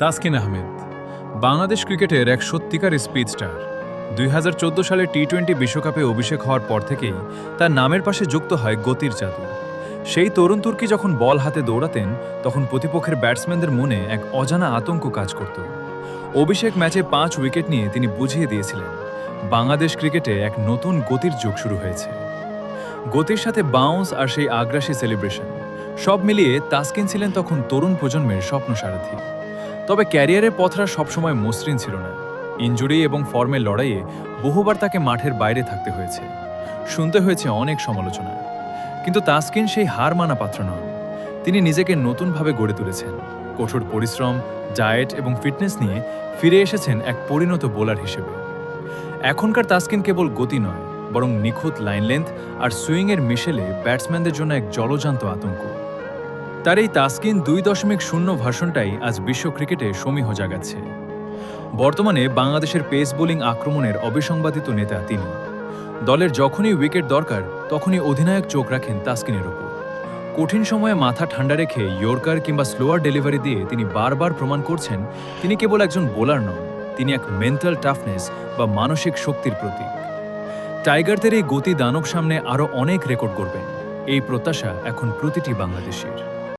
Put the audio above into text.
তাসকিন আহমেদ বাংলাদেশ ক্রিকেটের এক সত্যিকার স্পিড স্টার। ২০১৪ সালে টি-20 বিশ্বকাপে অভিষেক হওয়ার পর থেকেই তার নামের পাশে যুক্ত হয় গতির জাদু। সেই তরুণ তুর্কি যখন বল হাতে দৌড়াতেন, তখন প্রতিপক্ষের ব্যাটসম্যানদের মনে এক অজানা আতঙ্ক কাজ করত। অভিষেক ম্যাচে ৫ উইকেট নিয়ে তিনি বুঝিয়ে দিয়েছিলেন, বাংলাদেশ ক্রিকেটে এক নতুন গতির যুগ শুরু হয়েছে। গতির সাথে বাউন্স আর সেই আগ্রাসী সেলিব্রেশন, সব মিলিয়ে তাসকিন ছিলেন তখন তরুণ প্রজন্মের স্বপ্ন সারথি। তবে ক্যারিয়ারের পথটা সবসময় মসৃণ ছিল না। ইনজুরি এবং ফর্মের লড়াইয়ে বহুবার তাকে মাঠের বাইরে থাকতে হয়েছে, শুনতে হয়েছে অনেক সমালোচনা। কিন্তু তাসকিন সেই হার মানা পাত্র নন। তিনি নিজেকে নতুনভাবে গড়ে তুলেছেন। কঠোর পরিশ্রম, ডায়েট এবং ফিটনেস নিয়ে ফিরে এসেছেন এক পরিণত বোলার হিসেবে। এখনকার তাসকিন কেবল গতি নয়, বরং নিখুঁত লাইন লেন্থ আর সুইংয়ের মিশেলে ব্যাটসম্যানদের জন্য এক জলজান্ত আতঙ্ক। তার এই তাসকিন 2.0 ভার্সনটাই আজ বিশ্ব ক্রিকেটে সমীহ জাগাচ্ছে। বর্তমানে বাংলাদেশের পেস বোলিং আক্রমণের অবিসংবাদিত নেতা তিনি। দলের যখনই উইকেট দরকার, তখনই অধিনায়ক চোখ রাখেন তাসকিনের ওপর। কঠিন সময়ে মাথা ঠান্ডা রেখে ইয়র্কার কিংবা স্লোয়ার ডেলিভারি দিয়ে তিনি বারবার প্রমাণ করছেন তিনি কেবল একজন বোলার নন, তিনি এক মেন্টাল টাফনেস বা মানসিক শক্তির প্রতীক। টাইগারদের এই গতি দানব সামনে আরও অনেক রেকর্ড করবেন, এই প্রত্যাশা এখন প্রতিটি বাংলাদেশীর।